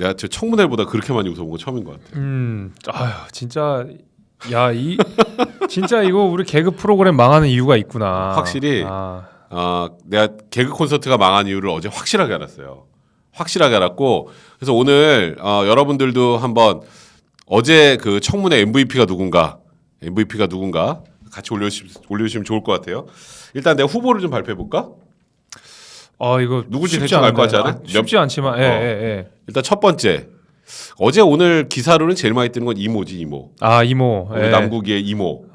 내가 저 청문회보다 그렇게 많이 웃어본 거 처음인 것 같아. 아유 진짜 진짜 이거 우리 개그 프로그램 망하는 이유가 있구나. 확실히 내가 개그 콘서트가 망한 이유를 어제 확실하게 알았어요. 확실하게 알았고 그래서 오늘 여러분들도 한번 어제 그 청문회 MVP가 누군가 같이 올려주시면 좋을 것 같아요. 일단 내가 후보를 좀 발표해 볼까? 이거 누군지 대충 알 것 같지 않아? 쉽지 않지만 일단 첫 번째 어제 오늘 기사로는 제일 많이 뜨는 건 이모지 이모. 이모. 우리 남국이의 이모.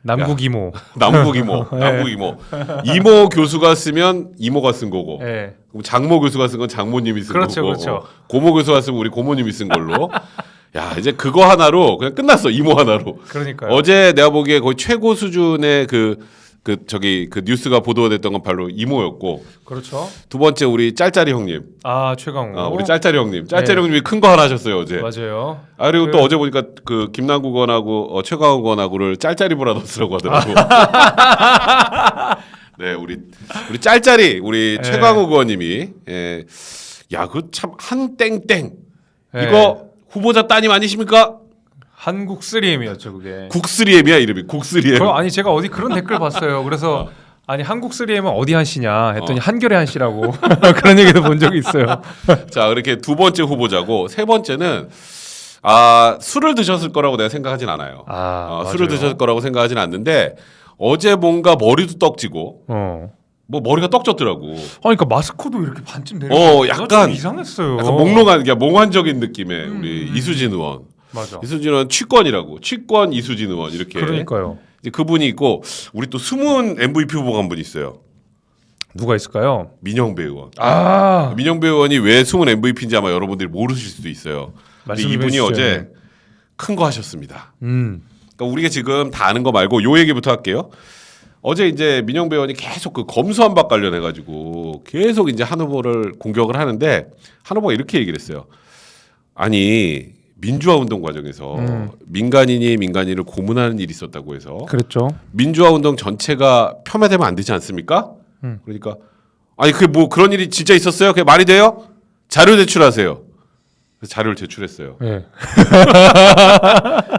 남국 이모. 남국 이모. 남국 이모. 이모 교수가 쓰면 이모가 쓴 거고. 그럼 장모 교수가 쓴 건 장모님이 쓴 거고. 그렇죠. 고모 교수가 쓰면 우리 고모님이 쓴 걸로. 야 이제 그거 하나로 그냥 끝났어. 이모 하나로. 그러니까요. 어제 내가 보기에 거의 최고 수준의 그 뉴스가 보도가 됐던 건 바로 이모였고. 그렇죠. 두 번째 우리 짤짤이 형님. 최강호. 우리 짤짤이 형님. 짤짤이 형님이 큰 거 하나 하셨어요 어제. 맞아요. 그리고 또 어제 보니까 그 김남국원하고 최강욱원하고를 짤짤이 브라더스라고 하더라고. 네, 우리 짤짤이 우리 최강욱 의원님이 야, 그 참 한 땡땡 이거 후보자 따님 아니십니까? 한국 3M이었죠 그게. 국3M이야 이름이 국3M. 아니 제가 어디 그런 댓글 봤어요. 그래서 아니 한국 3M은 어디 한씨냐 했더니 한결의 한씨라고 그런 얘기도 본 적이 있어요. 자 이렇게 두 번째 후보자고 세 번째는 술을 드셨을 거라고 내가 생각하진 않아요. 술을 드셨을 거라고 생각하진 않는데 어제 뭔가 머리도 떡지고 뭐 머리가 떡졌더라고. 그러니까 마스크도 이렇게 반쯤 내려. 약간 이상했어요. 약간 몽환적인 느낌의 우리 이수진 의원. 맞아. 이수진 의원 취권 이수진 의원 이렇게. 그러니까요. 이제 그분이 있고 우리 또 숨은 MVP 후보가 한 분 있어요. 누가 있을까요? 민영배 의원. 민영배 의원이 왜 숨은 MVP인지 아마 여러분들이 모르실 수도 있어요. 근데 이분이 어제 큰 거 하셨습니다. 그러니까 우리가 지금 다 아는 거 말고 요 얘기부터 할게요. 어제 이제 민영배 의원이 계속 그 검수완박 관련해 가지고 계속 이제 한 후보를 공격을 하는데 한 후보가 이렇게 얘기를 했어요. 아니 민주화 운동 과정에서 민간인을 고문하는 일이 있었다고 해서 그랬죠. 민주화 운동 전체가 폄훼되면 안 되지 않습니까? 그러니까 아니 그게 뭐 그런 일이 진짜 있었어요? 그게 말이 돼요? 자료 제출하세요. 그래서 자료를 제출했어요.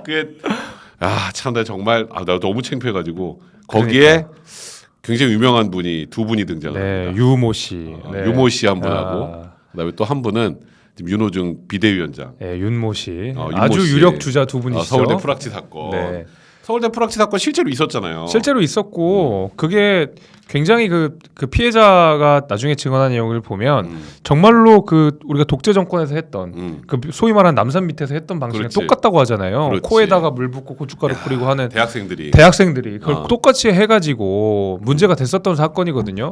그게 참 나 정말 나 너무 창피해가지고 거기에 굉장히 유명한 분이 두 분이 등장합니다. 유모 씨, 유모 씨 한 분하고 그다음에 또 한 분은 윤호중 비대위원장. 윤모 씨. 아주 씨. 유력 주자 두 분이시죠. 서울대 프락치 사건. 서울대 프락치 사건 실제로 있었잖아요. 실제로 있었고 그게 굉장히 그 피해자가 나중에 증언한 내용을 보면 정말로 그 우리가 독재 정권에서 했던 그 소위 말하는 남산 밑에서 했던 방식이 똑같다고 하잖아요. 그렇지. 코에다가 물 붓고 고춧가루 뿌리고 하는 대학생들이 그걸 똑같이 해가지고 문제가 됐었던 사건이거든요.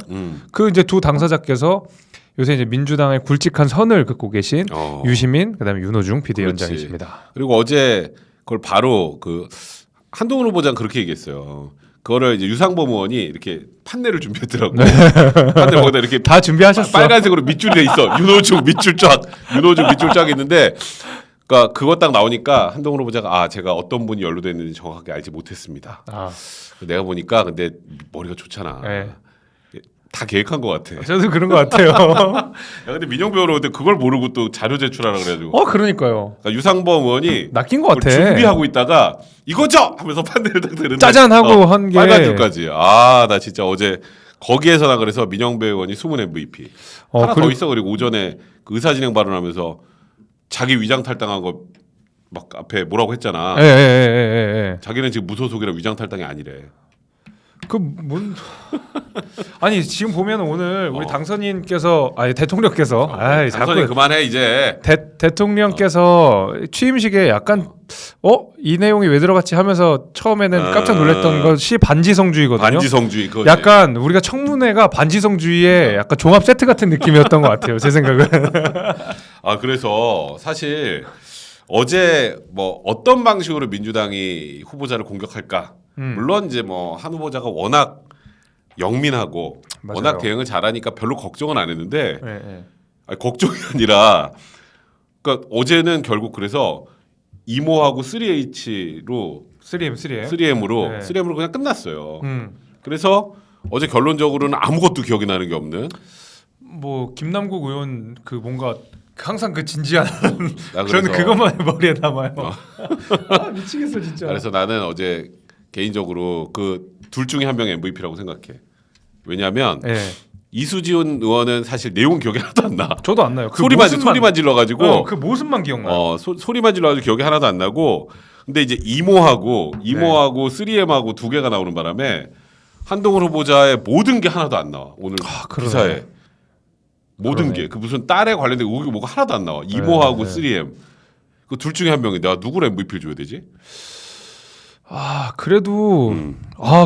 그 이제 두 당사자께서 요새 이제 민주당의 굵직한 선을 긋고 계신 유시민 그다음에 윤호중 비대위원장이십니다. 그리고 어제 그걸 바로 그 한동훈 후보자는 그렇게 얘기했어요. 그거를 이제 유상범 의원이 이렇게 판넬을 준비했더라고. 판넬 거기다 이렇게 다 준비하셨어. 빨간색으로 밑줄이 돼 있어. 윤호중 밑줄 쫙 있는데, 그러니까 그거 딱 나오니까 한동훈 후보자가 제가 어떤 분이 연루됐는지 정확하게 알지 못했습니다. 내가 보니까 근데 머리가 좋잖아. 다 계획한 것 같아. 저도 그런 것 같아요. 야, 근데 민영배 의원 근데 그걸 모르고 또 자료 제출하라 그래가지고. 그러니까요. 그러니까 유상범 의원이 낚인 것 같아. 준비하고 있다가 이거죠 하면서 판넬을 딱 드는데 짜잔 하고 한 게 빨간 줄까지. 나 진짜 어제 거기에서 나 그래서 민영배 의원이 숨은 MVP. 하나 더 있어. 그리고 오전에 그 의사진행 발언하면서 자기 위장 탈당한 거 막 앞에 뭐라고 했잖아. 자기는 지금 무소속이라 위장 탈당이 아니래. 아니 지금 보면 오늘 우리 당선인께서 대통령께서 당선인 그만해 이제 대통령께서 취임식에 약간 이 내용이 왜 들어갔지 하면서 처음에는 깜짝 놀랐던 것이 반지성주의거든요. 반지성주의 그거지. 약간 우리가 청문회가 반지성주의의 약간 종합 세트 같은 느낌이었던 것 같아요. 제 생각은. 그래서 사실 어제 뭐 어떤 방식으로 민주당이 후보자를 공격할까? 물론 이제 뭐 한 후보자가 워낙 영민하고 맞아요. 워낙 대응을 잘하니까 별로 걱정은 안 했는데 걱정이 아니라 그러니까 어제는 결국 그래서 이모하고 3H로 3M으로 그냥 끝났어요. 그래서 어제 결론적으로는 아무것도 기억이 나는 게 없는 뭐 김남국 의원 그 뭔가 항상 그 진지한 나 저는 그래서- 그것만 머리에 남아요. 아, 미치겠어 진짜. 그래서 나는 어제 개인적으로 그 둘 중에 한 명이 MVP라고 생각해. 왜냐하면 예. 이수지훈 의원은 사실 내용 기억이 하나도 안 나. 저도 안 나요. 그 소리만 질러가지고 그 모습만 기억나요. 소리만 질러가지고 기억이 하나도 안 나고. 근데 이제 이모하고 3M하고 두 개가 나오는 바람에 한동훈 후보자의 모든 게 하나도 안 나와. 오늘 그러네. 기사에 모든 그러네. 게 그 무슨 딸에 관련된 의혹이 뭐가 하나도 안 나와. 이모하고 3M 그 둘 중에 한 명이 내가 누구를 MVP를 줘야 되지? 아 그래도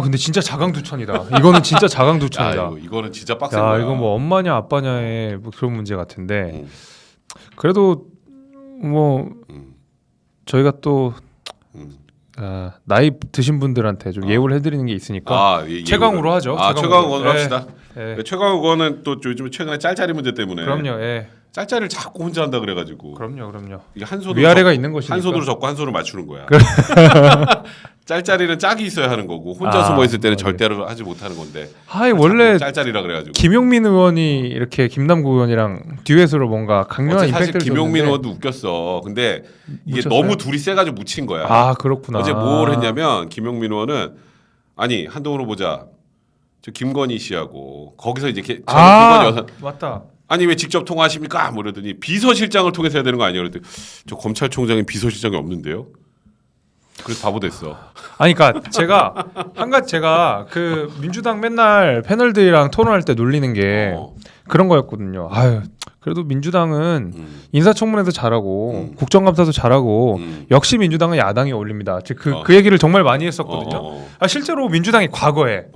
근데 진짜 자강두천이다. 이거는 진짜 자강두천이다. 야, 이거는 진짜 빡센 야 거야. 이거 뭐 엄마냐 아빠냐의 뭐 그런 문제 같은데 그래도 뭐 저희가 또 나이 드신 분들한테 좀 예우를 해드리는 게 있으니까 최강으로 하죠. 최강으로 합시다. 예. 최강 의원은 또 요즘 최근에 짤짤이 문제 때문에 그럼요. 예. 짤짤이를 자꾸 혼자 한다 그래가지고 그럼요. 이게 한 손으로 위아래가 있는 것이니까. 한 손으로 접고 한 손으로 맞추는 거야. 짤짤이는 짝이 있어야 하는 거고 혼자 숨어 있을 때는 맞아요. 절대로 하지 못하는 건데. 원래 짤짤이라 그래가지고. 김용민 의원이 이렇게 김남국 의원이랑 듀엣으로 뭔가 강렬한 어제 사실 임팩트를 김용민 줬는데 의원도 웃겼어. 근데 이게 묻혔어요? 너무 둘이 세가지고 묻힌 거야. 아 그렇구나. 어제 뭘 했냐면 김용민 의원은 아니 한동훈 후보자 저 김건희 씨하고 거기서 이제 김건희 여사 맞다. 아니 왜 직접 통화하십니까? 뭐 이러더니 비서실장을 통해서 해야 되는 거 아니에요? 그랬더니 저 검찰총장인 비서실장이 없는데요. 그래서 바보 됐어. 아니 그러니까 제가 그 민주당 맨날 패널들이랑 토론할 때 놀리는 게 그런 거였거든요. 아유 그래도 민주당은 인사청문회도 잘하고 국정감사도 잘하고 역시 민주당은 야당이 어울립니다. 그 얘기를 정말 많이 했었거든요. 실제로 민주당이 과거에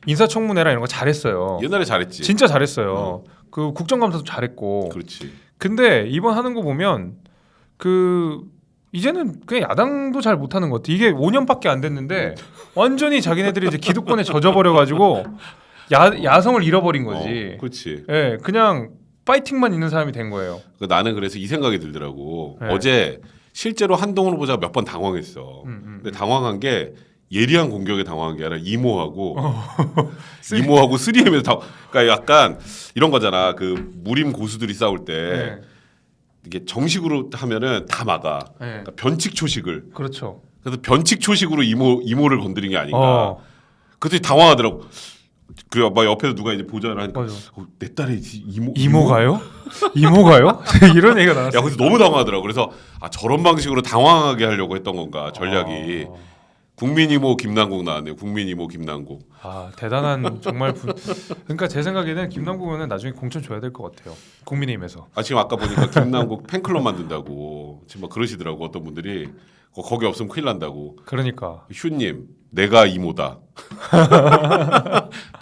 인사청문회랑 이런 거 잘했어요. 옛날에 잘했지. 진짜 잘했어요. 그 국정감사도 잘했고. 그렇지. 근데 이번 하는 거 보면 이제는 그냥 야당도 잘 못하는 것 같아. 이게 5년밖에 안 됐는데 완전히 자기네들이 이제 기득권에 젖어버려가지고 야성을 잃어버린 거지. 그렇지. 예, 그냥 파이팅만 있는 사람이 된 거예요. 나는 그래서 이 생각이 들더라고. 네. 어제 실제로 한동훈 후보자가 몇 번 당황했어. 근데 당황한 게 예리한 공격에 당황한 게 아니라 이모하고 3M에서 그러니까 약간 이런 거잖아. 그 무림 고수들이 싸울 때 네. 이게 정식으로 하면은 다 막아. 네. 그러니까 변칙 초식을. 그렇죠. 그래서 변칙 초식으로 이모를 건드린 게 아닌가. 그때 당황하더라고. 그래 막 옆에서 누가 이제 보좌를 하니까 내 딸이 이모가요? 이모가요? 이런 얘기가 나왔어. 야, 그래서 너무 당황하더라고. 그래서 저런 방식으로 당황하게 하려고 했던 건가 전략이. 국민 이모 김남국 나왔네요. 국민 이모 김남국. 대단한 정말 그러니까 제 생각에는 김남국 의원은 나중에 공천 줘야 될 것 같아요. 국민의힘에서. 지금 아까 보니까 김남국 팬클럽 만든다고 지금 막 그러시더라고. 어떤 분들이 거기 없으면 큰일 난다고. 그러니까. 휴님 내가 이모다.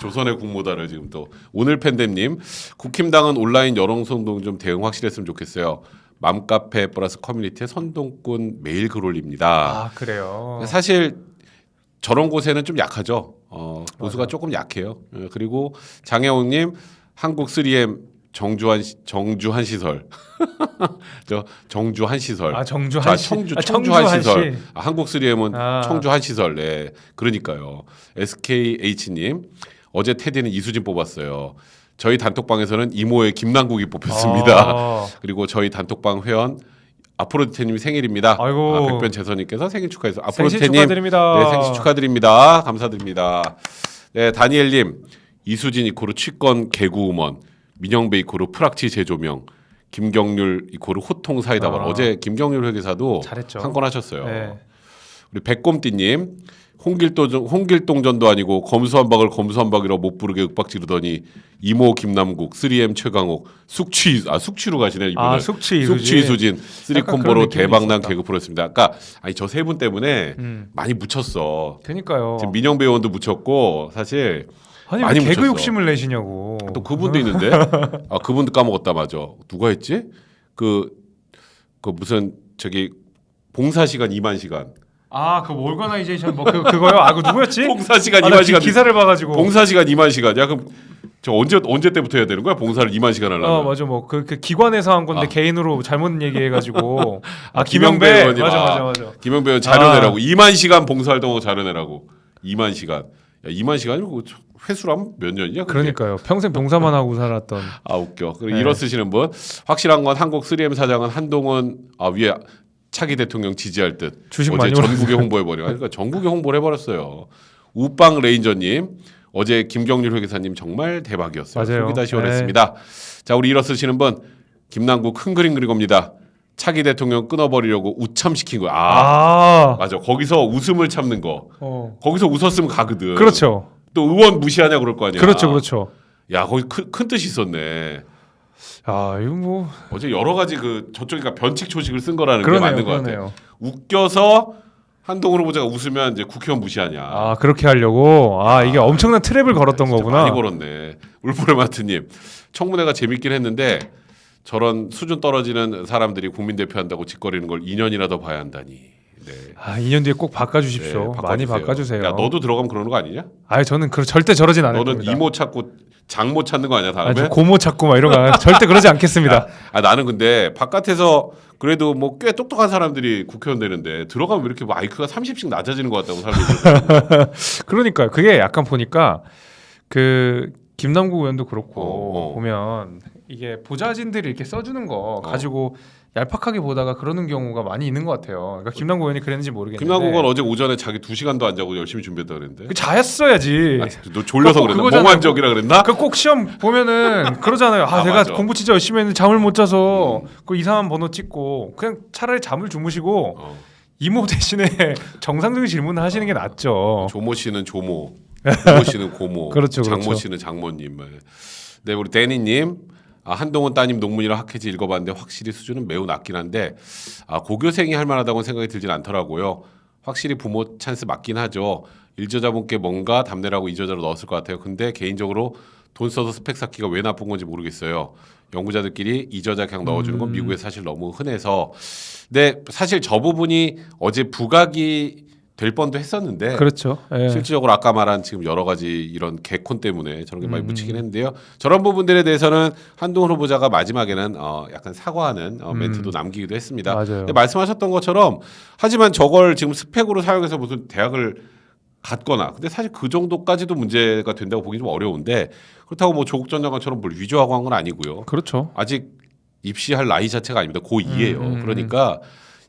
조선의 국모다를 지금 또 오늘 팬데님 국힘당은 온라인 여론선동 좀 대응 확실했으면 좋겠어요. 맘카페 플러스 커뮤니티에 선동꾼 매일 글 올립니다. 그래요. 사실 저런 곳에는 좀 약하죠. 보수가 조금 약해요. 그리고 장혜옥님 한국 3M 정주한 시설. 정주한 시설. 정주한 청주한 시설. 한국 3M은 청주한 시설. 네. 그러니까요. SKH님 어제 테디는 이수진 뽑았어요. 저희 단톡방에서는 이모의 김남국이 뽑혔습니다. 그리고 저희 단톡방 회원 아프로디테님 생일입니다. 백변재선님께서 생일 축하해서 아프로디테님 축하드립니다. 네, 생일 축하드립니다. 감사드립니다. 네, 다니엘님 이수진 이코르 취권 개구우먼 민영배 이코르 프락치 재조명 김경률 이코르 호통 사이다발 어제 김경률 회계사도 한 건 하셨어요. 네. 우리 백곰띠님 홍길동전도 아니고 검수한박을 검수한박이라고 못 부르게 윽박 지르더니 이모 김남국 3M 최강욱 숙취로 가시네 이번에. 숙취 이수진 3콤보로 대박난 개그 프로였습니다. 아까 저 세 분 때문에 많이 묻혔어. 그러니까요. 지금 민영배 의원도 묻혔고 사실 아니 많이 왜 개그 묻혔어. 욕심을 내시냐고. 또 그분도 있는데 그분도 까먹었다. 맞아. 누가 했지? 그 무슨 봉사 시간 2만 시간. 그 올거나이제이션 그거요? 그 누구였지? 봉사 시간 2만 시간. 기사를 봐가지고. 봉사 시간 2만 시간. 야 그럼 저 언제 때부터 해야 되는 거야? 봉사를 2만 시간 하려면. 맞아. 그 기관에서 한 건데 개인으로 잘못 얘기해가지고. 김영배 의원님. 맞아. 김영배 의원 자료 내라고. 2만 시간 봉사 활동하고 자료 내라고. 2만 시간. 야, 2만 시간이면 회수라면 몇 년이냐? 그게? 그러니까요. 평생 봉사만 하고 살았던. 아 웃겨. 그리고 일어 쓰시는 분 확실한 건 한국 3M 사장은 한동훈 위에 차기 대통령 지지할 듯 주식 어제 많이 전국에 홍보해버려. 그러니까 전국에 홍보를 해버렸어요. 우빵 레인저님 어제 김경률 회계사님 정말 대박이었어요. 맞아요. 속이 다 시원했습니다. 자 우리 일어 쓰시는 분 김남국 큰 그림 그린 겁니다. 차기 대통령 끊어버리려고 우참시킨 거야. 맞아. 거기서 웃음을 참는 거. 거기서 웃었으면 가거든. 그렇죠. 또 의원 무시하냐 그럴 거 아니야. 그렇죠. 야 거기 큰 뜻이 있었네. 아 이거 뭐 어제 여러 가지 저쪽이가 변칙 초식을 쓴 거라는 그러네요, 게 맞는 것 같아요. 웃겨서 한동훈 후보자가 웃으면 이제 국회의원 무시하냐. 그렇게 하려고. 이게 엄청난 트랩을 걸었던 거구나. 많이 걸었네. 울프레마트님 청문회가 재밌긴 했는데 저런 수준 떨어지는 사람들이 국민 대표한다고 짓거리는 걸 2년이나 더 봐야 한다니. 네. 2년 뒤에 꼭 바꿔주십시오. 많이 바꿔주세요. 야 너도 들어가면 그러는 거 아니냐? 저는 절대 저러진 않을 너는 겁니다. 이모 찾고 장모 찾는 거 아니야 다음에? 고모 찾고 막 이런 거 절대 그러지 않겠습니다. 나는 근데 바깥에서 그래도 뭐 꽤 똑똑한 사람들이 국회의원 되는데 들어가면 왜 이렇게 마이크가 30씩 낮아지는 것 같다고 사람들이. 그러니까요. 그게 약간 보니까 김남국 의원도 그렇고 보면 이게 보좌진들이 이렇게 써주는 거 가지고 얄팍하게 보다가 그러는 경우가 많이 있는 것 같아요. 그러니까 김남국 의원이 그랬는지 모르겠는데. 김남국 의원 어제 오전에 자기 2시간도 안 자고 열심히 준비했다 그랬는데. 자였어야지. 너 졸려서 그랬나? 몽환적이라 그랬나? 꼭 시험 보면은 그러잖아요. 내가 맞아. 공부 진짜 열심히 했는데 잠을 못 자서 그 이상한 번호 찍고 그냥 차라리 잠을 주무시고 이모 대신에 정상적인 질문을 하시는 게 낫죠. 조모 씨는 조모, 고모 씨는 고모, 그렇죠. 장모 씨는 장모님. 네, 우리 데니님. 한동훈 따님 논문이랑 학회지 읽어봤는데 확실히 수준은 매우 낮긴 한데 고교생이 할 만하다고는 생각이 들진 않더라고요. 확실히 부모 찬스 맞긴 하죠. 일저자분께 뭔가 답례라고 이저자로 넣었을 것 같아요. 근데 개인적으로 돈 써서 스펙 쌓기가 왜 나쁜 건지 모르겠어요. 연구자들끼리 이저자 그냥 넣어주는 건 미국에 사실 너무 흔해서. 근데 사실 저 부분이 어제 부각이 될 뻔도 했었는데 그렇죠. 실질적으로 아까 말한 지금 여러 가지 이런 개콘 때문에 저런 게 많이 묻히긴 했는데요. 저런 부분들에 대해서는 한동훈 후보자가 마지막에는 약간 사과하는 멘트도 남기기도 했습니다. 맞아요. 근데 말씀하셨던 것처럼 하지만 저걸 지금 스펙으로 사용해서 무슨 대학을 갔거나 근데 사실 그 정도까지도 문제가 된다고 보기 좀 어려운데 그렇다고 뭐 조국 전 장관처럼 뭘 위조하고 한 건 아니고요. 그렇죠. 아직 입시할 나이 자체가 아닙니다. 고2예요. 그러니까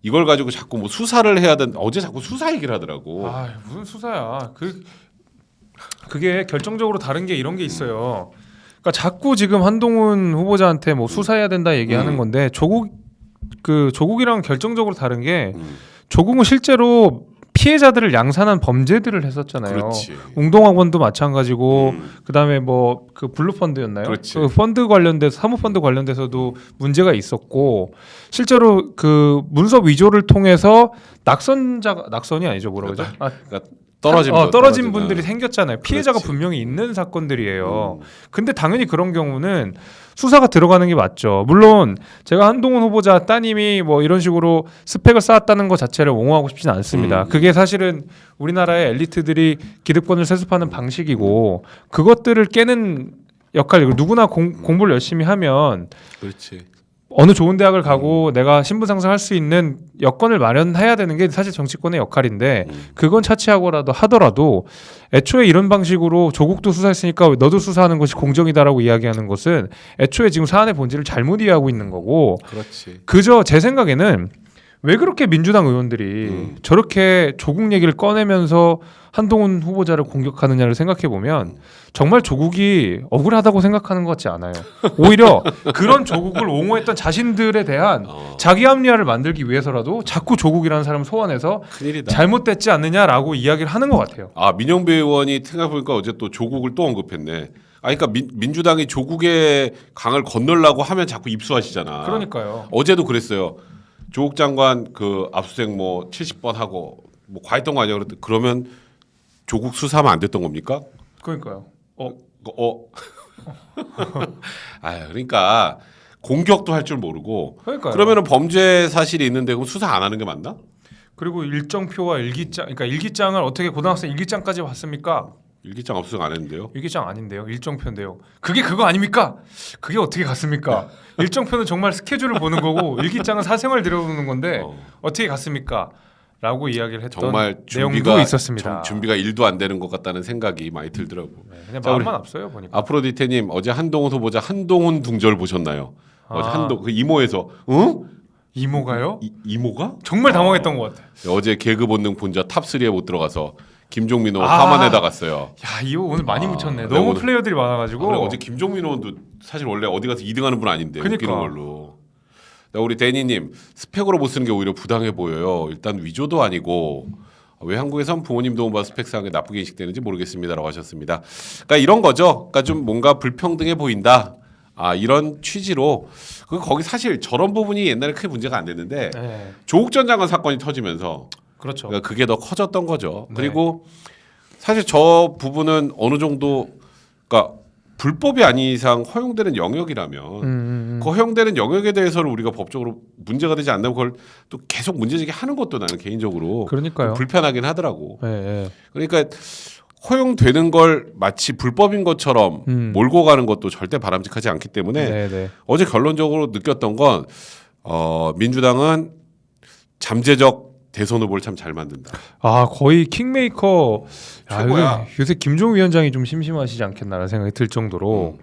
이걸 가지고 자꾸 뭐 수사를 해야 된다. 어제 자꾸 수사 얘기를 하더라고. 무슨 수사야? 그게 결정적으로 다른 게 이런 게 있어요. 그러니까 자꾸 지금 한동훈 후보자한테 뭐 수사해야 된다 얘기하는 건데 조국이랑 결정적으로 다른 게 조국은 실제로 피해자들을 양산한 범죄들을 했었잖아요. 그렇지. 웅동학원도 마찬가지고 그다음에 뭐 그 블루펀드였나요? 그렇지. 그 펀드 관련돼서 사모펀드 관련돼서도 문제가 있었고 실제로 그 문서 위조를 통해서 낙선이 아니죠. 뭐라고 그러죠? 그러니까 떨어진 분들이 생겼잖아요. 피해자가 그렇지. 분명히 있는 사건들이에요. 근데 당연히 그런 경우는 수사가 들어가는 게 맞죠. 물론 제가 한동훈 후보자 따님이 뭐 이런 식으로 스펙을 쌓았다는 것 자체를 옹호하고 싶지는 않습니다. 그게 사실은 우리나라의 엘리트들이 기득권을 세습하는 방식이고 그것들을 깨는 역할이고 누구나 공부를 열심히 하면 그렇지. 어느 좋은 대학을 가고 내가 신분 상승할 수 있는 여건을 마련해야 되는 게 사실 정치권의 역할인데 그건 차치하고라도 하더라도 애초에 이런 방식으로 조국도 수사했으니까 너도 수사하는 것이 공정이다라고 이야기하는 것은 애초에 지금 사안의 본질을 잘못 이해하고 있는 거고 그렇지. 그저 제 생각에는 왜 그렇게 민주당 의원들이 저렇게 조국 얘기를 꺼내면서 한동훈 후보자를 공격하느냐를 생각해 보면 정말 조국이 억울하다고 생각하는 것 같지 않아요. 오히려 그런 조국을 옹호했던 자신들에 대한 자기 합리화를 만들기 위해서라도 자꾸 조국이라는 사람을 소환해서 큰일이다. 잘못됐지 않느냐라고 이야기를 하는 것 같아요. 민영배 의원이 생각해보니까 어제 또 조국을 또 언급했네. 그러니까 민주당이 조국의 강을 건널라고 하면 자꾸 입수하시잖아. 그러니까요. 어제도 그랬어요. 조국 장관 그 압수수색 뭐 70번 하고 뭐 과했던 거 아니야? 그랬더니 그러면 조국 수사하면 안 됐던 겁니까? 그러니까요. 그러니까 공격도 할 줄 모르고. 그러니까요. 그러면은 범죄 사실이 있는데 그럼 수사 안 하는 게 맞나? 그리고 일정표와 일기장, 그러니까 일기장을 어떻게 고등학생 일기장까지 봤습니까? 일기장 압수수색 안 했는데요. 일기장 아닌데요. 일정표인데요. 그게 그거 아닙니까? 그게 어떻게 갔습니까? 일정표는 정말 스케줄을 보는 거고 일기장은 사생활 들여다보는 건데 어떻게 갔습니까? 라고 이야기를 했던 정말 내용도 있었습니다. 준비가 1도 안 되는 것 같다는 생각이 많이 들더라고. 네, 그냥 마음만 앞서요 보니까. 아프로디테님 어제 한동훈 후보자 한동훈 둥절 보셨나요? 어제 그 이모에서 이모가요? 이모가? 정말 당황했던 것 같아. 어제 개그 본능 본자 탑 3에 못 들어가서 김종민 의원 화만에다 갔어요. 야 이거 오늘 많이 묻혔네. 너무 오늘, 플레이어들이 많아가지고. 그래, 어제 김종민 의원도 사실 원래 어디 가서 2등하는 분 아닌데 그러니까. 웃기는 걸로. 우리 데니님 스펙으로 못 쓰는 게 오히려 부당해 보여요. 일단 위조도 아니고 왜 한국에선 부모님 도움받아 스펙상에 나쁘게 인식되는지 모르겠습니다라고 하셨습니다. 그러니까 이런 거죠. 그러니까 좀 뭔가 불평등해 보인다. 이런 취지로 거기 사실 저런 부분이 옛날에 크게 문제가 안 됐는데 네. 조국 전 장관 사건이 터지면서 그렇죠. 그러니까 그게 더 커졌던 거죠. 네. 그리고 사실 저 부분은 어느 정도 그러니까 불법이 아닌 이상 허용되는 영역이라면 그 허용되는 영역에 대해서는 우리가 법적으로 문제가 되지 않는 그걸 또 계속 문제제기 하는 것도 나는 개인적으로 그러니까요. 불편하긴 하더라고. 네. 그러니까 허용되는 걸 마치 불법인 것처럼 몰고 가는 것도 절대 바람직하지 않기 때문에 어제 결론적으로 느꼈던 건 민주당은 잠재적 대선 후보를 참 잘 만든다. 거의 킹메이커. 최고야. 요새 김종우 위원장이 좀 심심하시지 않겠나라는 생각이 들 정도로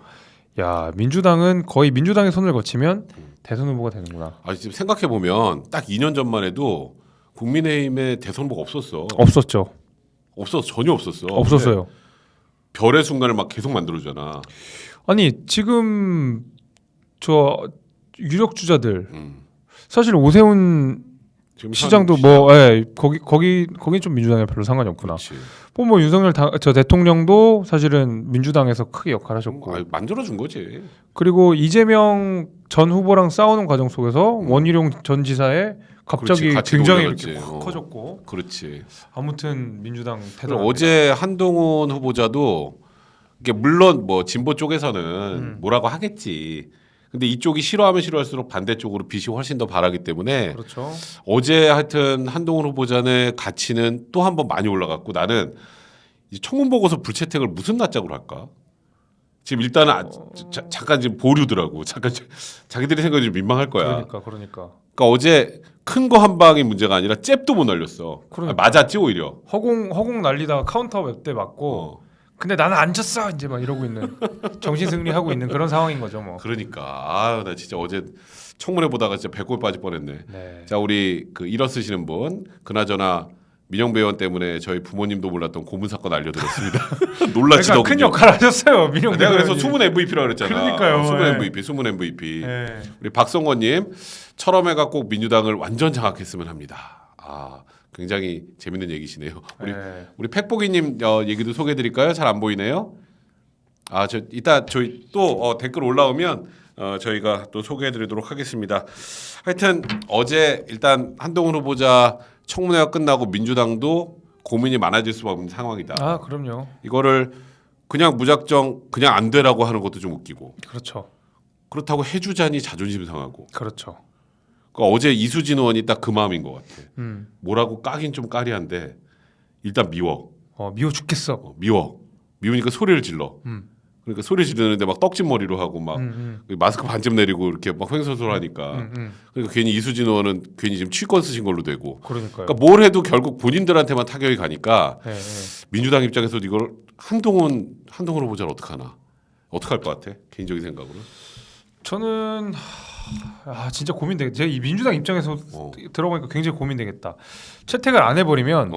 야 민주당은 거의 민주당의 손을 거치면 대선 후보가 되는구나. 지금 생각해 보면 딱 2년 전만 해도 국민의힘에 대선 후보가 없었어. 없었죠. 전혀 없었어. 없었어요. 별의 순간을 막 계속 만들어주잖아. 아니 지금 저 유력 주자들 사실 오세훈 시장도 거기 좀 민주당에 별로 상관이 없구나. 뭐 윤석열 저 대통령도 사실은 민주당에서 크게 역할하셨고 만들어준 거지. 그리고 이재명 전 후보랑 싸우는 과정 속에서 원희룡 전 지사의 갑자기 굉장히 이렇게 확 커졌고. 그렇지. 아무튼 민주당 태도. 어제 한동훈 후보자도 이게 물론 뭐 진보 쪽에서는 뭐라고 하겠지. 근데 이쪽이 싫어하면 싫어할수록 반대쪽으로 빛이 훨씬 더 바라기 때문에 그렇죠. 어제 하여튼 한동훈 후보자의 가치는 또 한 번 많이 올라갔고 나는 청문 보고서 불채택을 무슨 낯짝으로 할까? 지금 일단은 잠깐 지금 보류더라고. 잠깐 자기들이 생각이 좀 민망할 거야. 그러니까 어제 큰 거 한 방이 문제가 아니라 잽도 못 날렸어. 맞았지 오히려. 허공 날리다가 카운터 웹대 맞고. 근데 나는 안 졌어 이제 막 이러고 있는 정신 승리하고 있는 그런 상황인 거죠 뭐. 그러니까 나 진짜 어제 청문회 보다가 진짜 배꼽 빠질 뻔했네. 네. 자 우리 그 일어 쓰시는 분 그나저나 민영배 의원 때문에 저희 부모님도 몰랐던 고문 사건 알려드렸습니다. 놀라지더군요. 그러니까 큰 역할 하셨어요 민영배. 내가 그래서 숨은 MVP라고 그랬잖아. 그러니까요. 숨은 MVP. 네. 우리 박성원님 철험회가 꼭 민주당을 완전 장악했으면 합니다. 굉장히 재밌는 얘기시네요. 우리 팩보기님 얘기도 소개해드릴까요? 잘 안 보이네요. 저 이따 저희 또 댓글 올라오면 저희가 또 소개해드리도록 하겠습니다. 하여튼 어제 일단 한동훈 후보자 청문회가 끝나고 민주당도 고민이 많아질 수밖에 없는 상황이다. 그럼요. 이거를 그냥 무작정 그냥 안 되라고 하는 것도 좀 웃기고. 그렇죠. 그렇다고 해주자니 자존심 상하고. 그렇죠. 그러니까 어제 이수진 의원이 딱 그 마음인 것 같아. 뭐라고 까긴 좀 까리한데 일단 미워. 미워 죽겠어. 미우니까 소리를 질러. 그러니까 소리 지르는데 막 떡진 머리로 하고 막 마스크 반쯤 내리고 이렇게 막 횡설수설하니까. 그러니까 괜히 이수진 의원은 괜히 지금 취권 쓰신 걸로 되고. 그러니까 뭘 해도 결국 본인들한테만 타격이 가니까 네. 민주당 입장에서 이걸 한동훈 후보자를 어떡하나? 어떡할 것 같아? 개인적인 생각으로. 저는 진짜 고민되겠다. 제가 이 민주당 입장에서 들어보니까 굉장히 고민되겠다. 채택을 안 해버리면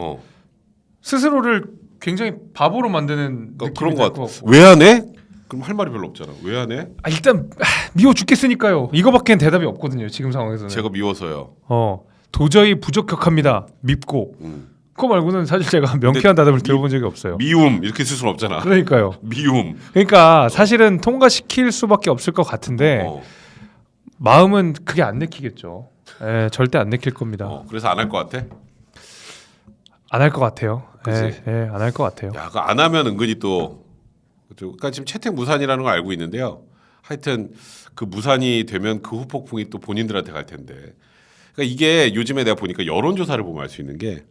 스스로를 굉장히 바보로 만드는 그런 것 같아. 왜 안 해? 그럼 할 말이 별로 없잖아. 왜 안 해? 일단 미워 죽겠으니까요. 이거밖엔 대답이 없거든요. 지금 상황에서는. 제가 미워서요. 도저히 부적격합니다. 밉고. 그거 말고는 사실 제가 명쾌한 대답을 들어본 적이 없어요. 미움 이렇게 쓸 수는 없잖아. 그러니까요. 미움. 그러니까 사실은 통과시킬 수밖에 없을 것 같은데 마음은 그게 안 내키겠죠. 절대 안 내킬 겁니다. 그래서 안 할 것 같아? 안 할 것 같아요. 그치? 안 할 것 같아요. 야, 안 하면 은근히 또 그러니까 지금 채택 무산이라는 걸 알고 있는데요. 하여튼 그 무산이 되면 그 후폭풍이 또 본인들한테 갈 텐데. 그러니까 이게 요즘에 내가 보니까 여론조사를 보면 알 수 있는 게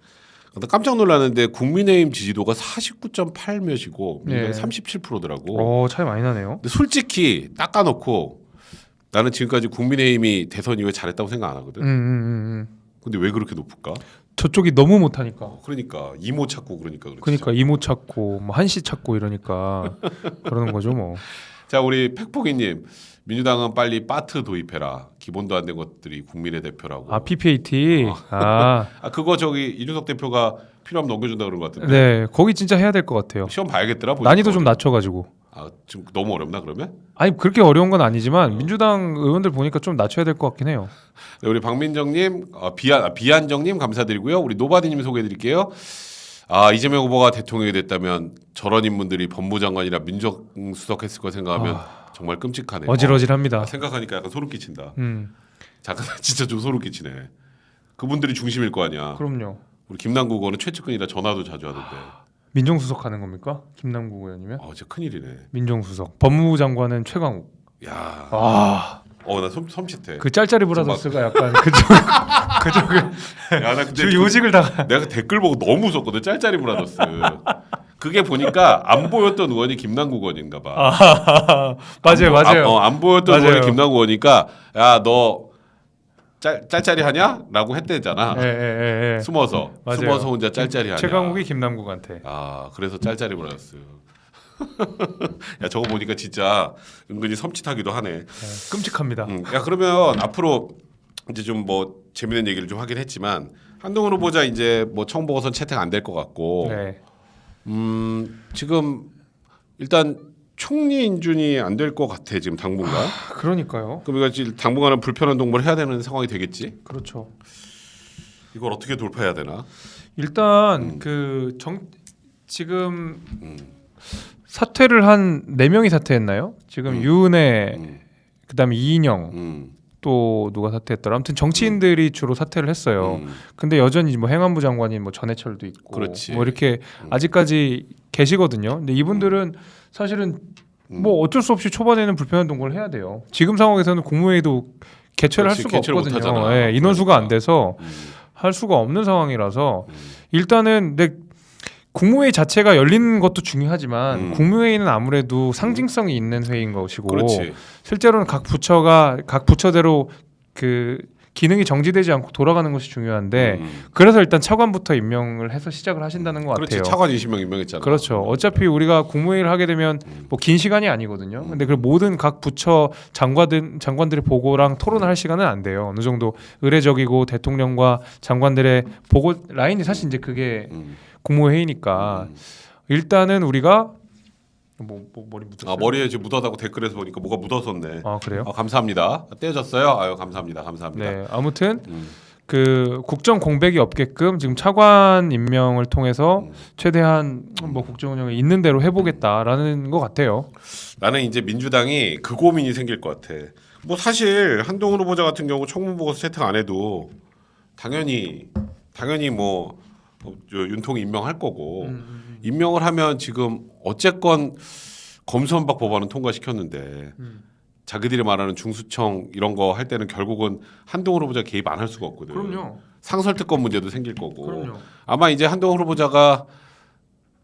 깜짝 놀랐는데 국민의힘 지지도가 49.8 몇이고 민주당 37%더라고. 차이 많이 나네요. 근데 솔직히 닦아놓고 나는 지금까지 국민의힘이 대선 이후에 잘했다고 생각 안 하거든. 근데 왜 그렇게 높을까? 저쪽이 너무 못하니까. 그러니까 이모 찾고 그러니까 그렇지. 그러니까 이모 찾고 뭐 한씨 찾고 이러니까 그러는 거죠 뭐. 자 우리 팩포기님 민주당은 빨리 파트 도입해라. 기본도 안 된 것들이 국민의 대표라고. 아 PPAT. 아 그거 저기 이준석 대표가 필요하면 넘겨준다 그런 것 같은데. 네, 거기 진짜 해야 될 것 같아요. 시험 봐야겠더라. 보니까. 난이도 좀 낮춰가지고. 좀 너무 어렵나 그러면? 아니 그렇게 어려운 건 아니지만 민주당 의원들 보니까 좀 낮춰야 될 것 같긴 해요. 네, 우리 박민정님, 비한정님 감사드리고요. 우리 노바디님 소개해드릴게요. 이재명 후보가 대통령이 됐다면 저런 인물들이 법무장관이나 민정수석했을 거 생각하면 정말 끔찍하네요. 어질어질합니다. 생각하니까 약간 소름 끼친다. 잠깐 진짜 좀 소름 끼치네. 그분들이 중심일 거 아니야. 그럼요. 우리 김남국 의원은 최측근이라 전화도 자주 하던데. 민정수석 하는 겁니까? 김남국 의원이면? 진짜 큰일이네. 민정수석. 법무부 장관은 최강욱. 야. 나 섬찟해. 그 짤짤이 브라더스가 약간 그쪽을 야, 나 근데 주 요직을 다. 내가 댓글 보고 너무 무섭거든. 짤짤이 브라더스. 그게 보니까 안 보였던 의원이 김남국 의원인가 봐. 맞아요. 안 보였던 의원이 김남국 의원이니까 야, 너 짤짤이 하냐라고 했대잖아. 예. 숨어서 혼자 짤짤이 하냐. 최강욱이 김남국한테. 그래서 짤짤이 브라더스. 야, 저거 보니까 진짜 은근히 섬찟하기도 하네. 끔찍합니다. 야, 그러면 앞으로 이제 좀 뭐 재밌는 얘기를 좀 하긴 했지만 한동훈 후보자 이제 뭐 청보고선 채택 안 될 것 같고. 네. 지금 일단 총리 인준이 안 될 것 같아 지금 당분간. 그러니까요. 그러니까 지금 당분간은 불편한 동물을 해야 되는 상황이 되겠지. 그렇죠. 이걸 어떻게 돌파해야 되나? 일단 지금 사퇴를 한 4명이 사퇴했나요? 지금 유은혜, 그다음에 이인영, 또 누가 사퇴했더라. 아무튼 정치인들이 주로 사퇴를 했어요. 근데 여전히 뭐 행안부 장관인 뭐 전해철도 있고, 그렇지. 뭐 이렇게 아직까지 계시거든요. 근데 이분들은 사실은 뭐 어쩔 수 없이 초반에는 불편한 동거를 해야 돼요. 지금 상황에서는 국무회의도 개최를 할 수가 없거든요. 네, 인원수가 안 돼서 할 수가 없는 상황이라서 일단은 국무회의 자체가 열리는 것도 중요하지만 국무회의는 아무래도 상징성이 있는 회의인 것이고 그렇지. 실제로는 각 부처가 각 부처대로 그 기능이 정지되지 않고 돌아가는 것이 중요한데 그래서 일단 차관부터 임명을 해서 시작을 하신다는 것 그렇지. 같아요. 차관 20명 임명했잖아. 그렇죠. 어차피 우리가 국무회의를 하게 되면 뭐 긴 시간이 아니거든요. 근데 그 모든 각 부처 장관들의 보고랑 토론을 할 시간은 안 돼요. 어느 정도 의례적이고 대통령과 장관들의 보고 라인이 사실 이제 그게 국무회의니까 일단은 우리가 머리 묻었어요. 머리에 지금 묻었다고 댓글에서 보니까 뭐가 묻었었네. 그래요? 감사합니다. 떼어졌어요. 감사합니다. 네, 아무튼 그 국정 공백이 없게끔 지금 차관 임명을 통해서 최대한 뭐 국정 운영에 있는 대로 해보겠다라는 것 같아요. 나는 이제 민주당이 그 고민이 생길 것 같아. 뭐 사실 한동훈 후보자 같은 경우 청문 보고서 채택 안 해도 당연히 뭐 윤통이 임명할 거고 임명을 하면 지금 어쨌건 검수완박 법안은 통과시켰는데 자기들이 말하는 중수청 이런 거 할 때는 결국은 한동훈 후보자 개입 안 할 수가 없거든. 그럼요. 상설특검 문제도 생길 거고. 그럼요. 아마 이제 한동훈 후보자가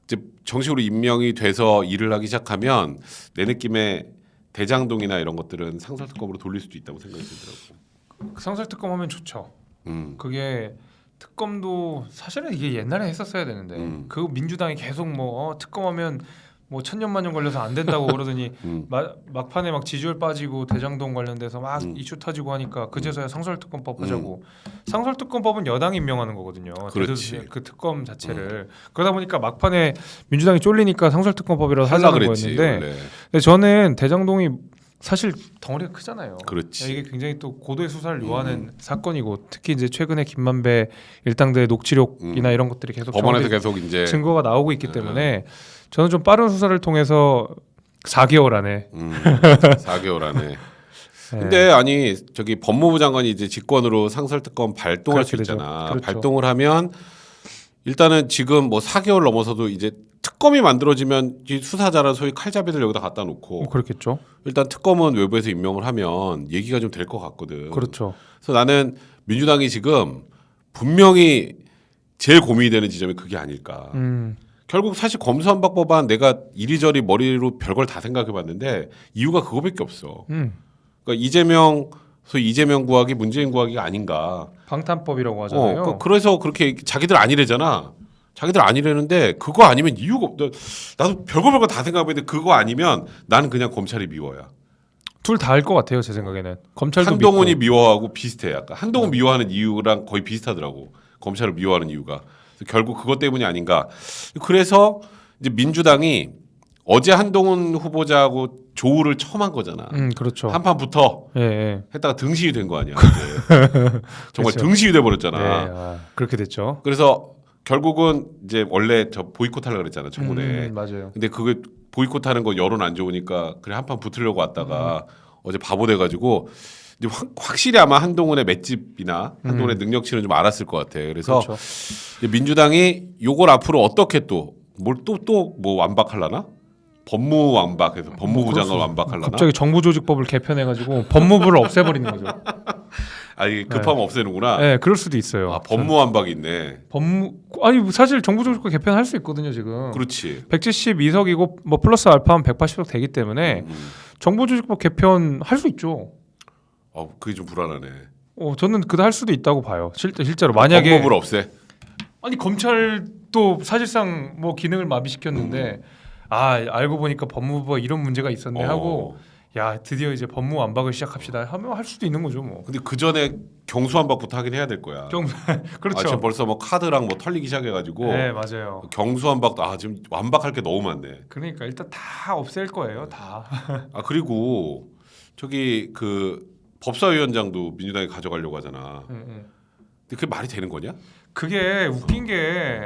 이제 정식으로 임명이 돼서 일을 하기 시작하면 내 느낌에 대장동이나 이런 것들은 상설특검으로 돌릴 수도 있다고 생각이 들더라고. 상설특검 하면 좋죠. 그게 특검도 사실은 이게 옛날에 했었어야 되는데 그 민주당이 계속 뭐 특검하면 뭐 천년만년 걸려서 안 된다고 그러더니 막판에 막 지지율 빠지고 대장동 관련돼서 막 이슈 터지고 하니까 그제서야 상설특검법 하자고. 상설특검법은 여당이 임명하는 거거든요. 그렇지. 그 특검 자체를 그러다 보니까 막판에 민주당이 쫄리니까 상설특검법이라도 하자는 거였는데 근데 저는 대장동이 사실 덩어리가 크잖아요. 그렇지. 이게 굉장히 또 고도의 수사를 요하는 사건이고 특히 이제 최근에 김만배 일당들의 녹취록이나 이런 것들이 계속 법원에서 계속 이제 증거가 나오고 있기 때문에 저는 좀 빠른 수사를 통해서 4개월 안에 4개월 안에. 근데 아니 저기 법무부 장관이 이제 직권으로 상설특검 발동할 수 있잖아. 그렇죠. 발동을 하면 일단은 지금 뭐 4개월 넘어서도 이제 특검이 만들어지면 이 수사자란 소위 칼잡이들 여기다 갖다 놓고 그렇겠죠. 일단 특검은 외부에서 임명을 하면 얘기가 좀 될 것 같거든. 그렇죠. 그래서 나는 민주당이 지금 분명히 제일 고민이 되는 지점이 그게 아닐까. 결국 사실 검수완박 법안 내가 이리저리 머리로 별걸 다 생각해봤는데 이유가 그거밖에 없어. 그러니까 이재명 그래서 이재명 구하기, 문재인 구하기가 아닌가. 방탄법이라고 하잖아요. 그래서 그렇게 자기들 아니래잖아. 자기들 아니래는데 그거 아니면 이유가 없다. 나도 별거 다 생각해봤는데 그거 아니면 나는 그냥 검찰이 미워야. 둘 다 할 것 같아요, 제 생각에는. 검찰도 한동훈이 믿고. 미워하고 비슷해. 약간 한동훈 미워하는 이유랑 거의 비슷하더라고. 검찰을 미워하는 이유가. 그래서 결국 그것 때문이 아닌가. 그래서 이제 민주당이 어제 한동훈 후보자하고 조우를 처음 한 거잖아. 그렇죠. 한판 붙어 예. 했다가 등신이 된 거 아니야. 이제. 정말 그렇죠. 등신이 돼 버렸잖아. 네, 그렇게 됐죠. 그래서 결국은 이제 원래 저 보이콧하려고 그랬잖아 청문회. 맞아요. 근데 그게 보이콧하는 거 여론 안 좋으니까 그래 한판 붙으려고 왔다가 어제 바보 돼가지고 이제 확실히 아마 한동훈의 맷집이나 한동훈의 능력치는 좀 알았을 것 같아. 그래서 그렇죠. 이제 민주당이 요걸 앞으로 어떻게 또 뭘 또 뭐 완박하려나? 법무 완박해서 법무부 장관 완박하려나? 갑자기 정부조직법을 개편해가지고 법무부를 없애버리는 거죠. 아 이게 급하면 없애는구나. 네, 그럴 수도 있어요. 아 법무 완박이 있네. 아니 사실 정부조직법 개편할 수 있거든요 지금. 그렇지. 172석이고 뭐 플러스 알파하면 180석 되기 때문에 정부조직법 개편 할 수 있죠. 그게 좀 불안하네. 저는 그다 할 수도 있다고 봐요. 실제로 만약에 법무부를 없애. 아니 검찰도 사실상 뭐 기능을 마비시켰는데 알고 보니까 법무부가 이런 문제가 있었네 하고 야 드디어 이제 법무 완박을 시작합시다 하면 할 수도 있는 거죠 뭐. 근데 그 전에 경수완박부터 하긴 해야 될 거야. 그렇죠. 지금 벌써 뭐 카드랑 뭐 털리기 시작해가지고. 네 맞아요. 경수완박도 지금 완박할 게 너무 많네. 그러니까 일단 다 없앨 거예요 다. 그리고 저기 그 법사위원장도 민주당이 가져가려고 하잖아. 근데 그게 말이 되는 거냐? 그게 웃긴 게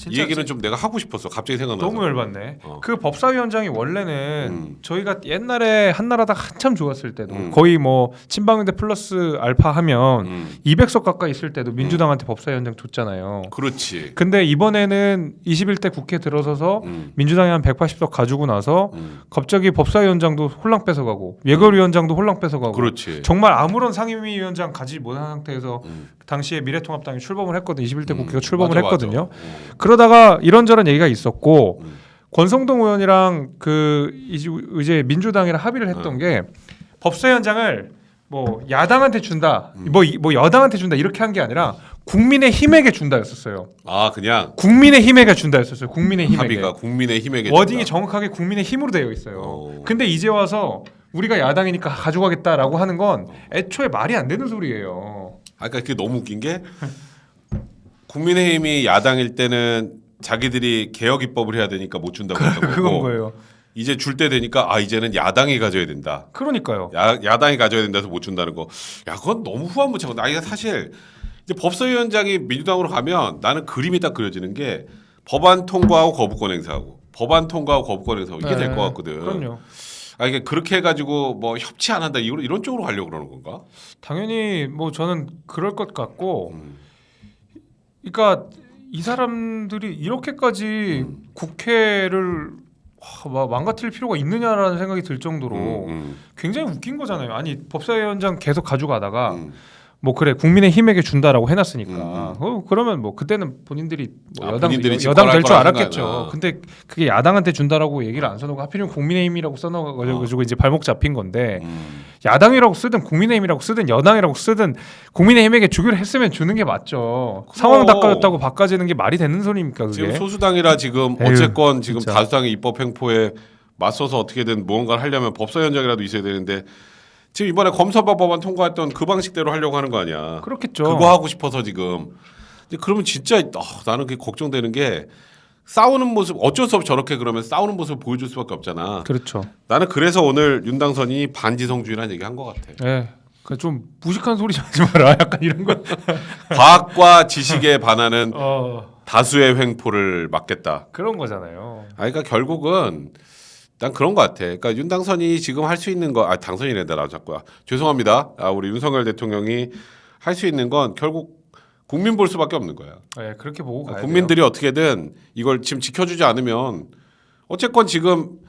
이 얘기는 좀 내가 하고 싶었어. 갑자기 생각나서. 너무 열받네. 그 법사위원장이 원래는 저희가 옛날에 한나라당 한참 좋았을 때도 거의 뭐 친박연대 플러스 알파 하면 200석 가까이 있을 때도 민주당한테 법사위원장 줬잖아요. 그렇지. 근데 이번에는 21대 국회 들어서서 민주당이 한 180석 가지고 나서 갑자기 법사위원장도 홀랑 뺏어가고 예결위원장도 홀랑 뺏어가고. 그렇지. 정말 아무런 상임위원장 가지 못한 상태에서 당시에 미래통합당이 출범을 했거든요. 21대 국회가 출범을 했거든요. 그러다가 이런저런 얘기가 있었고 권성동 의원이랑 그 이제 민주당이랑 합의를 했던 게 법사위원장을 뭐 야당한테 준다, 뭐 여당한테 준다 이렇게 한 게 아니라 국민의힘에게 준다였었어요. 그냥 국민의힘에게 준다였었어요. 국민의힘에게. 합의가 국민의힘에게 워딩이 정확하게 국민의힘으로 되어 있어요. 근데 이제 와서 우리가 야당이니까 가져가겠다라고 하는 건 애초에 말이 안 되는 소리예요. 그러니까 그게 너무 웃긴 게 국민의힘이 야당일 때는 자기들이 개혁 입법을 해야 되니까 못 준다고 했던 거고 그건 거예요. 이제 줄 때 되니까 이제는 야당이 가져야 된다. 그러니까요. 야당이 가져야 된다서 못 준다는 거. 그건 너무 후한무차고. 이게 사실 이제 법사위원장이 민주당으로 가면 나는 그림이 딱 그려지는 게 법안 통과하고 거부권 행사하고 법안 통과하고 거부권 행사하고 이게 될 것 같거든. 그럼요. 이게 그렇게 해가지고 뭐 협치 안 한다 이런 쪽으로 가려고 그러는 건가? 당연히 뭐 저는 그럴 것 같고, 그러니까 이 사람들이 이렇게까지 국회를 망가뜨릴 필요가 있느냐라는 생각이 들 정도로 굉장히 웃긴 거잖아요. 아니 법사위원장 계속 가져가다가 뭐 그래 국민의힘에게 준다라고 해놨으니까 그러면 뭐 그때는 본인들이 뭐 여당 될 줄 알았겠죠. 근데 그게 야당한테 준다라고 얘기를 안 써놓고 하필이면 국민의힘이라고 써놔가지고 이제 발목 잡힌 건데 야당이라고 쓰든 국민의힘이라고 쓰든 여당이라고 쓰든 국민의힘에게 주기로 했으면 주는 게 맞죠. 상황 닦아줬다고 바꿔지는 게 말이 되는 소리입니까 그게? 지금 소수당이라 지금 어쨌건 지금 진짜. 다수당의 입법 행포에 맞서서 어떻게든 무언가를 하려면 법사위원장이라도 있어야 되는데 지금 이번에 검사법 법안 통과했던 그 방식대로 하려고 하는 거 아니야. 그렇겠죠. 그거 하고 싶어서 지금. 근데 그러면 진짜 나는 그게 걱정되는 게 싸우는 모습 어쩔 수 없이 저렇게 그러면 싸우는 모습을 보여줄 수밖에 없잖아. 그렇죠. 나는 그래서 오늘 윤당선이 반지성주의라는 얘기 한 것 같아. 네. 좀 무식한 소리 좀 하지 마라. 약간 이런 거. 과학과 지식에 반하는 다수의 횡포를 막겠다. 그런 거잖아요. 그러니까 결국은 난 그런 것 같아. 그러니까 윤당선이 지금 할 수 있는 거, 당선이란다 나 자꾸. 죄송합니다. 우리 윤석열 대통령이 할 수 있는 건 결국 국민 볼 수밖에 없는 거야. 네, 그렇게 보고 가야 국민들이 돼요. 어떻게든 이걸 지금 지켜주지 않으면 어쨌건 지금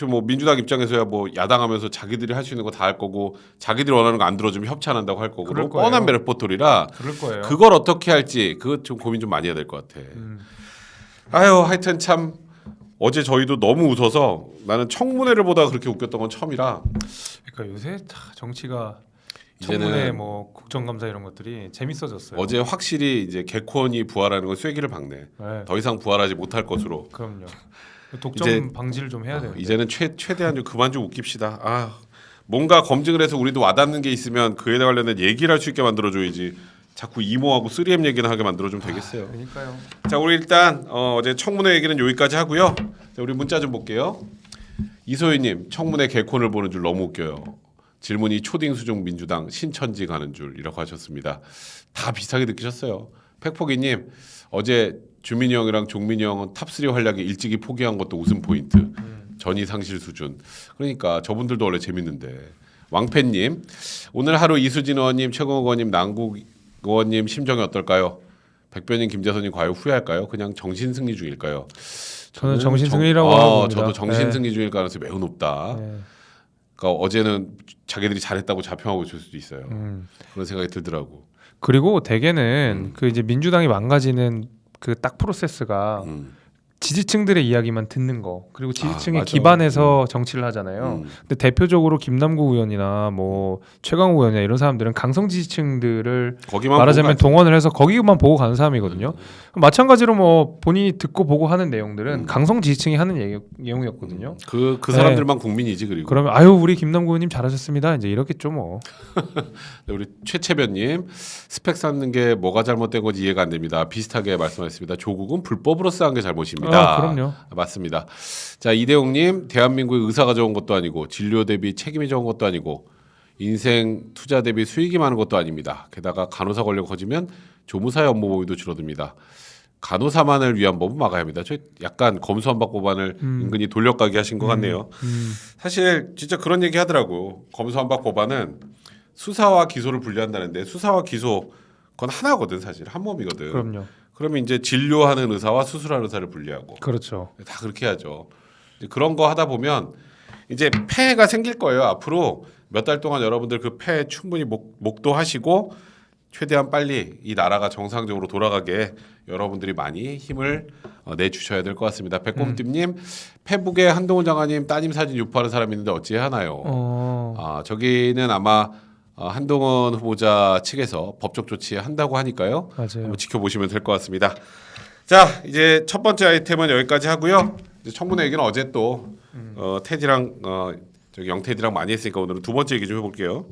뭐 민주당 입장에서야 뭐 야당하면서 자기들이 할 수 있는 거 다 할 거고 자기들이 원하는 거 안 들어주면 협찬한다고 할 거고 너무 뻔한 레포토리라 그럴 거예요. 그걸 어떻게 할지 그거 좀 고민 좀 많이 해야 될 것 같아. 하여튼 참. 어제 저희도 너무 웃어서 나는 청문회를 보다가 그렇게 웃겼던 건 처음이라 그러니까 요새 정치가 이제는 청문회 뭐 국정감사 이런 것들이 재밌어졌어요. 어제 확실히 이제 개콘이 부활하는 건 쐐기를 박네. 네. 더 이상 부활하지 못할 것으로. 그럼요. 독점 이제- 방지를 좀 해야 돼요. 이제는 최대한 좀 그만 좀 웃깁시다. 뭔가 검증을 해서 우리도 와닿는 게 있으면 그에 관련된 얘기를 할 수 있게 만들어줘야지. 자꾸 이모하고 3M 얘기나 하게 만들어주면 되겠어요. 그러니까요. 자, 우리 일단 어제 청문회 얘기는 여기까지 하고요. 자, 우리 문자 좀 볼게요. 이소희님, 청문회 개콘을 보는 줄 너무 웃겨요. 질문이 초딩 수중 민주당 신천지 가는 줄이라고 하셨습니다. 다 비슷하게 느끼셨어요. 팩포기님, 어제 주민이 형이랑 종민이 형은 탑3 활약에 일찍이 포기한 것도 웃음 포인트. 전이 상실 수준. 그러니까 저분들도 원래 재밌는데. 왕팬님, 오늘 하루 이수진 의원님, 최강욱 의원님, 남국 의원님 심정이 어떨까요? 백변인 김재선님 과연 후회할까요? 그냥 정신 승리 중일까요? 저는 정신 승리라고 봅니다. 저도 정신 승리 중일 가능성이 매우 높다. 네. 그러니까 어제는 자기들이 잘했다고 자평하고 있을 수도 있어요. 그런 생각이 들더라고. 그리고 대개는 그 이제 민주당이 망가지는 그 딱 프로세스가 지지층들의 이야기만 듣는 거 그리고 지지층에 맞아. 기반해서 정치를 하잖아요. 근데 대표적으로 김남국 의원이나 뭐 최강욱 의원이나 이런 사람들은 강성 지지층들을 거기만 말하자면 보고 동원을 해서 거기만 보고 가는 사람이거든요. 마찬가지로 뭐 본인이 듣고 보고 하는 내용들은 강성 지지층이 하는 내용이었거든요. 그 사람들만 국민이지. 그리고 그러면 아유 우리 김남국 의원님 잘하셨습니다. 이제 이렇겠죠 뭐. 네, 우리 최채변님 스펙 쌓는 게 뭐가 잘못된 건지 이해가 안 됩니다. 비슷하게 말씀하셨습니다. 조국은 불법으로 쌓은 게 잘못입니다. 그럼요. 맞습니다. 자, 이대웅님, 대한민국의 의사가 적은 것도 아니고 진료 대비 책임이 적은 것도 아니고 인생 투자 대비 수익이 많은 것도 아닙니다. 게다가 간호사 권력 커지면 조무사의 업무 범위도 줄어듭니다. 간호사만을 위한 법은 막아야 합니다. 저 약간 검수완박 법안을 은근히 돌려가게 하신 것 같네요. 사실 진짜 그런 얘기 하더라고. 검수완박 법안은 수사와 기소를 분리한다는데 수사와 기소 그건 하나거든. 사실 한 몸이거든. 그럼요. 그러면 이제 진료하는 의사와 수술하는 의사를 분리하고 그렇죠. 다 그렇게 해야죠. 이제 그런 거 하다 보면 이제 폐해가 생길 거예요. 앞으로 몇 달 동안 여러분들 그 폐해 충분히 목도하시고 최대한 빨리 이 나라가 정상적으로 돌아가게 여러분들이 많이 힘을 내주셔야 될 것 같습니다. 백곰띠님, 페북에 한동훈 장관님 따님 사진 유포하는 사람이 있는데 어찌해야 하나요? 저기는 아마 한동훈 후보자 측에서 법적 조치 한다고 하니까요. 맞아요. 한번 지켜보시면 될 것 같습니다. 자, 이제 첫 번째 아이템은 여기까지 하고요. 이제 청문회 얘기는 어제 또 테디랑 저기 영테디랑 많이 했으니까 오늘은 두 번째 얘기 좀 해볼게요.